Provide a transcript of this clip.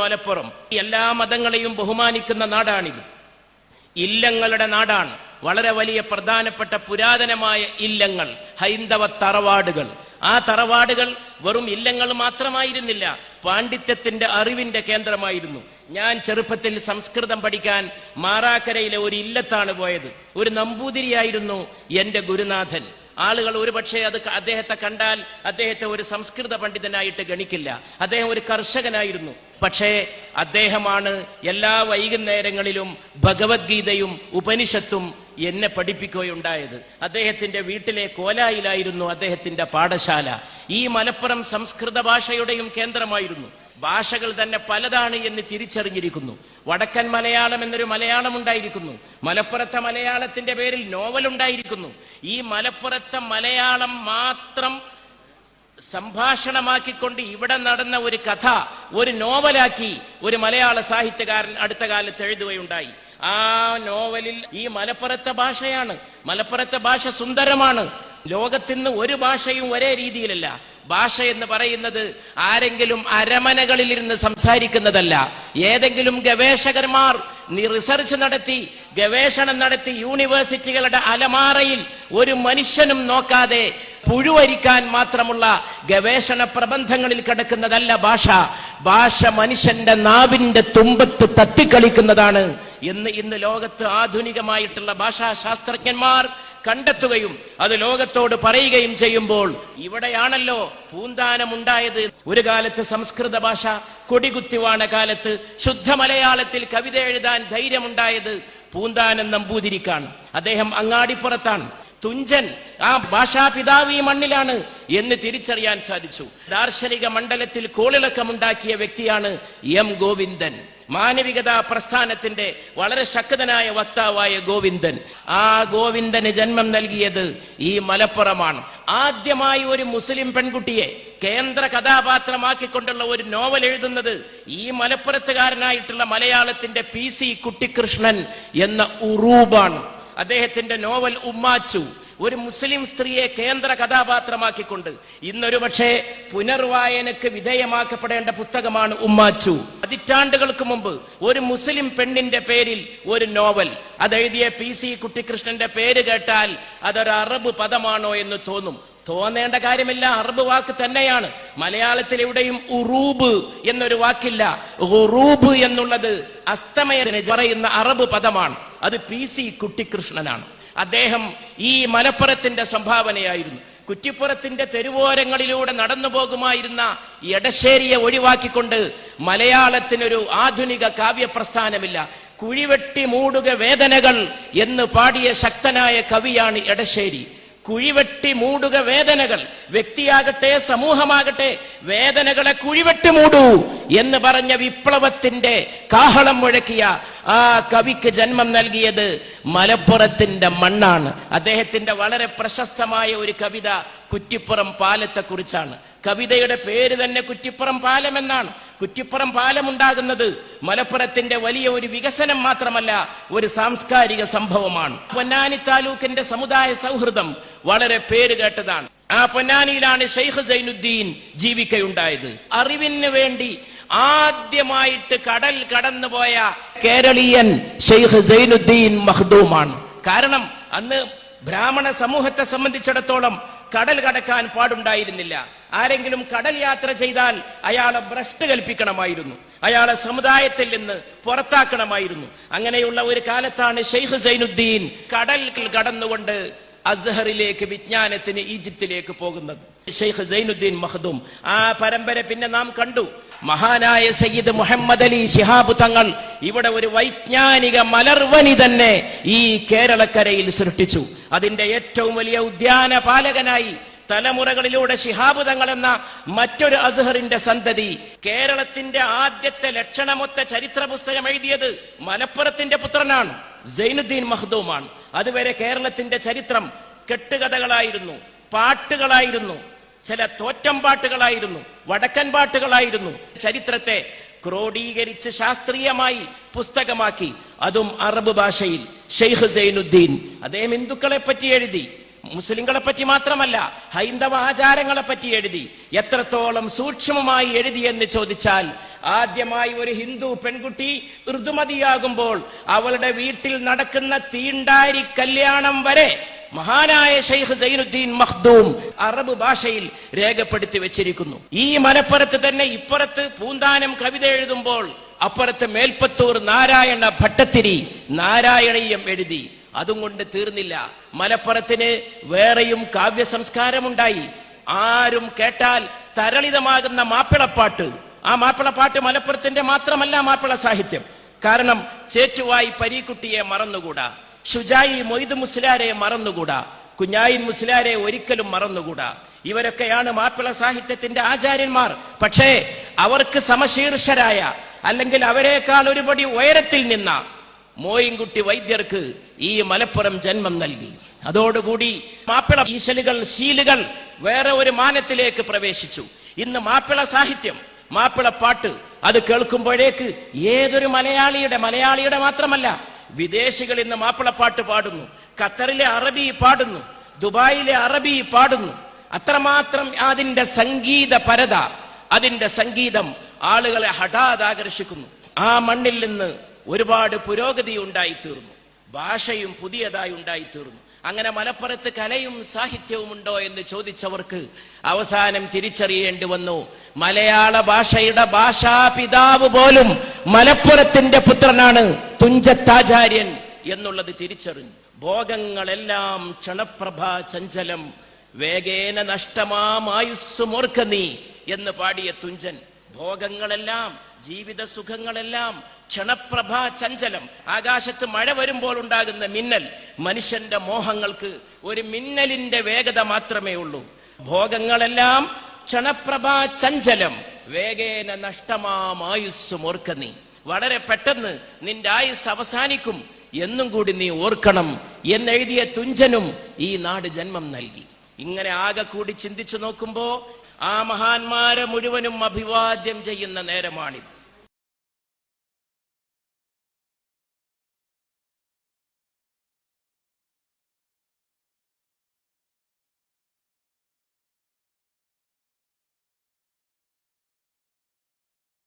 മലപ്പുറം എല്ലാ മതങ്ങളെയും ബഹുമാനിക്കുന്ന നാടാണിത്. ഇല്ലങ്ങളുടെ നാടാണ്. വളരെ വലിയ പ്രധാനപ്പെട്ട പുരാതനമായ ഇല്ലങ്ങൾ, ഹൈന്ദവ തറവാടുകൾ. ആ തറവാടുകൾ വെറും ഇല്ലങ്ങൾ മാത്രമായിരുന്നില്ല, പാണ്ഡിത്യത്തിന്റെ അറിവിന്റെ കേന്ദ്രമായിരുന്നു. ഞാൻ ചെറുപ്പത്തിൽ സംസ്കൃതം പഠിക്കാൻ മാറാക്കരയിലെ ഒരു ഇല്ലത്താണ് പോയത്. ഒരു നമ്പൂതിരിയായിരുന്നു എന്റെ ഗുരുനാഥൻ. ആളുകൾ ഒരുപക്ഷെ അദ്ദേഹത്തെ കണ്ടാൽ അദ്ദേഹത്തെ ഒരു സംസ്കൃത പണ്ഡിതനായിട്ട് ഗണിക്കില്ല. അദ്ദേഹം ഒരു കർഷകനായിരുന്നു. പക്ഷേ അദ്ദേഹമാണ് എല്ലാ വൈകുന്നേരങ്ങളിലും ഭഗവത്ഗീതയും ഉപനിഷത്തും എന്നെ പഠിപ്പിക്കുകയുണ്ടായത്. അദ്ദേഹത്തിന്റെ വീട്ടിലെ കോലായിലായിരുന്നു അദ്ദേഹത്തിന്റെ പാഠശാല. ഈ മലപ്പുറം സംസ്കൃത ഭാഷയുടെയും കേന്ദ്രമായിരുന്നു. ഭാഷകൾ തന്നെ പലതാണ് എന്ന് തിരിച്ചറിഞ്ഞിരിക്കുന്നു. വടക്കൻ മലയാളം എന്നൊരു മലയാളം ഉണ്ടായിരിക്കുന്നു. മലപ്പുറത്തെ മലയാളത്തിന്റെ പേരിൽ നോവൽ ഉണ്ടായിരിക്കുന്നു. ഈ മലപ്പുറത്തെ മലയാളം മാത്രം സംഭാഷണമാക്കിക്കൊണ്ട് ഇവിടെ നടന്ന ഒരു കഥ ഒരു നോവലാക്കി ഒരു മലയാള സാഹിത്യകാരൻ അടുത്ത കാലത്ത് എഴുതുകയുണ്ടായി. ആ നോവലിൽ ഈ മലപ്പുറത്തെ ഭാഷയാണ്. മലപ്പുറത്തെ ഭാഷ സുന്ദരമാണ്. ലോകത്തിന്ന് ഒരു ഭാഷയും ഒരേ രീതിയിലല്ല. ഭാഷ എന്ന് പറയുന്നത് ആരെങ്കിലും അരമനകളിലിരുന്ന് സംസാരിക്കുന്നതല്ല. ഏതെങ്കിലും ഗവേഷകന്മാർ റിസർച്ച് നടത്തി ഗവേഷണം നടത്തി യൂണിവേഴ്സിറ്റികളുടെ അലമാറയിൽ ഒരു മനുഷ്യനും നോക്കാതെ പുഴുവരിക്കാൻ മാത്രമുള്ള ഗവേഷണ പ്രബന്ധങ്ങളിൽ കിടക്കുന്നതല്ല ഭാഷ. ഭാഷ മനുഷ്യന്റെ നാവിന്റെ തുമ്പത്ത് തത്തിക്കളിക്കുന്നതാണ് എന്ന് ഇന്ന് ലോകത്ത് ആധുനികമായിട്ടുള്ള ഭാഷാശാസ്ത്രജ്ഞന്മാർ കണ്ടെത്തുകയും അത് ലോകത്തോട് പറയുകയും ചെയ്യുമ്പോൾ ഇവിടെയാണല്ലോ പൂന്താനമുണ്ടായത്. ഒരു കാലത്ത് സംസ്കൃത ഭാഷ കൊടികുത്തിവാണ കാലത്ത് ശുദ്ധ മലയാളത്തിൽ കവിത എഴുതാൻ ധൈര്യമുണ്ടായത് പൂന്താനം നമ്പൂതിരിക്കാണ്. അദ്ദേഹം അങ്ങാടിപ്പുറത്താണ്. തുഞ്ചൻ ആ ഭാഷാപിതാവ് ഈ മണ്ണിലാണ് എന്ന് തിരിച്ചറിയാൻ സാധിച്ചു. ദാർശനിക മണ്ഡലത്തിൽ കോളിളക്കമുണ്ടാക്കിയ വ്യക്തിയാണ് എം ഗോവിന്ദൻ. മാനവികതാ പ്രസ്ഥാനത്തിന്റെ വളരെ ശക്തനായ വക്താവായ ഗോവിന്ദൻ. ആ ഗോവിന്ദന് ജന്മം നൽകിയത് ഈ മലപ്പുറമാണ്. ആദ്യമായി ഒരു മുസ്ലിം പെൺകുട്ടിയെ കേന്ദ്ര കഥാപാത്രമാക്കിക്കൊണ്ടുള്ള ഒരു നോവൽ എഴുതുന്നത് ഈ മലപ്പുറത്തുകാരനായിട്ടുള്ള മലയാളത്തിന്റെ PC കുട്ടിക്കൃഷ്ണൻ എന്ന ഉറൂബാണ്. അദ്ദേഹത്തിന്റെ നോവൽ ഉമ്മാച്ചു ഒരു മുസ്ലിം സ്ത്രീയെ കേന്ദ്ര കഥാപാത്രമാക്കിക്കൊണ്ട് ഇന്നൊരു പക്ഷേ പുനർവായനക്ക് വിധേയമാക്കപ്പെടേണ്ട പുസ്തകമാണ് ഉമ്മാച്ചു. പതിറ്റാണ്ടുകൾക്ക് മുമ്പ് ഒരു മുസ്ലിം പെണ്ണിന്റെ പേരിൽ ഒരു നോവൽ അതെഴുതിയ PC കുട്ടിക്കൃഷ്ണന്റെ പേര് കേട്ടാൽ അതൊരു അറബ് പദമാണോ എന്ന് തോന്നും. തോന്നേണ്ട കാര്യമില്ല, അറബ് വാക്ക് തന്നെയാണ്. മലയാളത്തിൽ എവിടെയും ഉറൂബ് എന്നൊരു വാക്കില്ല. ഉറൂബ് എന്നുള്ളത് അസ്തമയത്തിന് പറയുന്ന അറബ് പദമാണ്. അത് PC കുട്ടിക്കൃഷ്ണനാണ്. അദ്ദേഹം ഈ മലപ്പുറത്തിന്റെ സംഭാവനയായിരുന്നു. കുറ്റിപ്പുറത്തിന്റെ തെരുവോരങ്ങളിലൂടെ നടന്നു പോകുമായിരുന്ന എടശ്ശേരിയെ ഒഴിവാക്കിക്കൊണ്ട് മലയാളത്തിനൊരു ആധുനിക കാവ്യപ്രസ്ഥാനമില്ല. കുഴിവെട്ടി മൂടുക വേദനകൾ എന്ന് പാടിയ ശക്തനായ കവിയാണ് എടശ്ശേരി. കുഴിവെട്ടി മൂടുക വേദനകൾ, വ്യക്തിയാകട്ടെ സമൂഹമാകട്ടെ വേദനകളെ കുഴിവെട്ടി മൂടൂ എന്ന് പറഞ്ഞ വിപ്ലവത്തിന്റെ കാഹളം മുഴക്കിയ ആ കവിക്ക് ജന്മം നൽകിയത് മലപ്പുറത്തിന്റെ മണ്ണാണ്. അദ്ദേഹത്തിന്റെ വളരെ പ്രശസ്തമായ ഒരു കവിത കുറ്റിപ്പുറം പാലത്തെ കുറിച്ചാണ്. കവിതയുടെ പേര് തന്നെ കുറ്റിപ്പുറം പാലം എന്നാണ്. കുറ്റിപ്പുറം പാലം ഉണ്ടാകുന്നത് മലപ്പുറത്തിന്റെ വലിയ ഒരു വികസനം മാത്രമല്ല, ഒരു സാംസ്കാരിക സംഭവമാണ്. പൊന്നാനി താലൂക്കിന്റെ സമുദായ സൗഹൃദം വളരെ പേര് കേട്ടതാണ്. ആ പൊന്നാനിയിലാണ് ഷെയ്ഖ് സൈനുദ്ദീൻ ജീവിക്കുകയുണ്ടായത്. അറിവിന് വേണ്ടി ആദ്യമായിട്ട് കടൽ കടന്നുപോയ കേരളീയൻ ഷെയ്ഖ് സൈനുദ്ദീൻ മഖ്ദൂമാണ്. കാരണം അന്ന് ബ്രാഹ്മണ സമൂഹത്തെ സംബന്ധിച്ചിടത്തോളം കടൽ കടക്കാൻ പാടുണ്ടായിരുന്നില്ല. ആരെങ്കിലും കടൽ യാത്ര ചെയ്താൽ അയാളെ ഭ്രഷ്ട് കൽപ്പിക്കണമായിരുന്നു, അയാളെ സമുദായത്തിൽ നിന്ന് പുറത്താക്കണമായിരുന്നു. അങ്ങനെയുള്ള ഒരു കാലത്താണ് ഷെയ്ഖ് സൈനുദ്ദീൻ കടൽ കടന്നുകൊണ്ട് അസ്ഹറിലേക്ക് വിജ്ഞാനത്തിന് ഈജിപ്തിലേക്ക് പോകുന്നത്. ഷെയ്ഖ് സൈനുദ്ദീൻ മഖ്ദൂം. ആ പരമ്പര പിന്നെ നാം കണ്ടു. മഹാനായ സയ്യിദ് മുഹമ്മദ് അലി ശിഹാബ് തങ്ങൾ ഇവിടെ ഒരു വൈജ്ഞാനിക മലർവനി തന്നെ ഈ കേരളക്കരയിൽ സൃഷ്ടിച്ചു. അതിന്റെ ഏറ്റവും വലിയ ഉദ്യാന പാലകനായി തലമുറകളിലൂടെ ശിഹാബ് തങ്ങൾ എന്ന മറ്റൊരു അസ്ഹറിന്റെ സന്തതി കേരളത്തിന്റെ ആദ്യത്തെ ലക്ഷണമൊത്ത ചരിത്ര പുസ്തകം എഴുതിയത് മലപ്പുറത്തിന്റെ പുത്രനാണ്, സൈനുദ്ദീൻ മഖ്ദൂമാണ്. അതുവരെ കേരളത്തിന്റെ ചരിത്രം കെട്ടുകഥകളായിരുന്നു, പാട്ടുകളായിരുന്നു, ചില തോറ്റം പാട്ടുകളായിരുന്നു, വടക്കൻ പാട്ടുകളായിരുന്നു. ചരിത്രത്തെ ക്രോഡീകരിച്ച് ശാസ്ത്രീയമായി പുസ്തകമാക്കി, അതും അറബ് ഭാഷയിൽ. ഷെയ്ഖ് സൈനുദ്ദീൻ അദ്ദേഹം ഹിന്ദുക്കളെ പറ്റി എഴുതി, മുസ്ലിങ്ങളെ പറ്റി മാത്രമല്ല ഹൈന്ദവ ആചാരങ്ങളെ പറ്റി എഴുതി. എത്രത്തോളം സൂക്ഷ്മമായി എഴുതി എന്ന് ചോദിച്ചാൽ ആദ്യമായി ഒരു ഹിന്ദു പെൺകുട്ടി ഋതുമതിയാകുമ്പോൾ അവളുടെ വീട്ടിൽ നടക്കുന്ന തീണ്ടാരി കല്യാണം വരെ മഹാനായ ശൈഖ് സൈനുദ്ദീൻ മഖ്ദൂം അറബ് ഭാഷയിൽ രേഖപ്പെടുത്തി വെച്ചിരിക്കുന്നു. ഈ മലപ്പുറത്ത് തന്നെ ഇപ്പുറത്ത് പൂന്താനം കവിത എഴുതുമ്പോൾ അപ്പുറത്ത് മേൽപ്പത്തൂർ നാരായണ ഭട്ടത്തിരി നാരായണീയം എഴുതി. അതും കൊണ്ട് തീർന്നില്ല. മലപ്പുറത്തിന് വേറെയും കാവ്യ സംസ്കാരമുണ്ടായി. ആരും കേട്ടാൽ തരളിതമാകുന്ന മാപ്പിളപ്പാട്ട്. ആ മാപ്പിളപ്പാട്ട് മലപ്പുറത്തിന്റെ മാത്രമല്ല മാപ്പിള സാഹിത്യം. കാരണം ചേറ്റുവായി പരീക്കുട്ടിയെ മറന്നുകൂടാ, ഷുജായി മൊയ്ത് മുസ്ലിയാരെ മറന്നുകൂടാ, കുഞ്ഞായി മുസ്ലിയാരെ ഒരിക്കലും മറന്നുകൂടാ. ഇവരൊക്കെയാണ് മാപ്പിള സാഹിത്യത്തിന്റെ ആചാര്യന്മാർ. പക്ഷേ അവർക്ക് സമശീർഷരായ, അല്ലെങ്കിൽ അവരെക്കാൾ ഒരുപടി ഉയരത്തിൽ നിന്ന മോയിൻകുട്ടി വൈദ്യർക്ക് ഈ മലപ്പുറം ജന്മം നൽകി. അതോടുകൂടി മാപ്പിള ഈശലുകൾ, ശീലുകൾ വേറെ ഒരു മാനത്തിലേക്ക് പ്രവേശിച്ചു. ഇന്ന് മാപ്പിള സാഹിത്യം, മാപ്പിള പാട്ട് അത് കേൾക്കുമ്പോഴേക്ക് ഏതൊരു മലയാളിയുടെ മാത്രമല്ല, വിദേശികൾ ഇന്ന് മാപ്പിളപ്പാട്ട് പാടുന്നു. ഖത്തറിലെ അറബി പാടുന്നു, ദുബായിലെ അറബി പാടുന്നു. അത്രമാത്രം അതിന്റെ സംഗീത പരത, അതിന്റെ സംഗീതം ആളുകളെ ഹഠാത് ആകർഷിക്കുന്നു. ആ മണ്ണിൽ നിന്ന് ഒരുപാട് പുരോഗതി ഉണ്ടായിത്തീർന്നു, ഭാഷയും പുതിയതായി ഉണ്ടായിത്തീർന്നു. അങ്ങനെ മലപ്പുറത്ത് കലയും സാഹിത്യവും ഉണ്ടോ എന്ന് ചോദിച്ചവർക്ക് അവസാനം തിരിച്ചറിയേണ്ടി വന്നു, മലയാള ഭാഷയുടെ ഭാഷാപിതാവ് പോലും മലപ്പുറത്തിന്റെ പുത്രനാണ് തുഞ്ചത്താചാര്യൻ എന്നുള്ളത് തിരിച്ചറിഞ്ഞു. ഭോഗങ്ങളെല്ലാം ക്ഷണപ്രഭാ ചഞ്ചലം, വേഗേന നഷ്ടമായുസ്സുമോർക്ക നീ എന്ന് പാടിയ തുഞ്ചൻ, ഭോഗങ്ങളെല്ലാം, ജീവിത സുഖങ്ങളെല്ലാം ക്ഷണപ്രഭാ ചഞ്ചലം. ആകാശത്ത് മഴ വരുമ്പോൾ ഉണ്ടാകുന്ന മിന്നൽ, മനുഷ്യന്റെ മോഹങ്ങൾക്ക് ഒരു മിന്നലിന്റെ വേഗത മാത്രമേ ഭോഗങ്ങളെല്ലാം ക്ഷണപ്രഭാ ചഞ്ചലം, വേഗേന നഷ്ടമായുസ്സുമോർക്ക നീ. വളരെ പെട്ടെന്ന് നിന്റെ ആയുസ് അവസാനിക്കും എന്നും കൂടി നീ ഓർക്കണം എന്നെഴുതിയ തുഞ്ചനും ഈ നാട് ജന്മം നൽകി. ഇങ്ങനെ ആകെ കൂടി ചിന്തിച്ചു നോക്കുമ്പോ ആ മഹാന്മാരെ മുഴുവനും അഭിവാദ്യം ചെയ്യുന്ന നേരമാണിത്.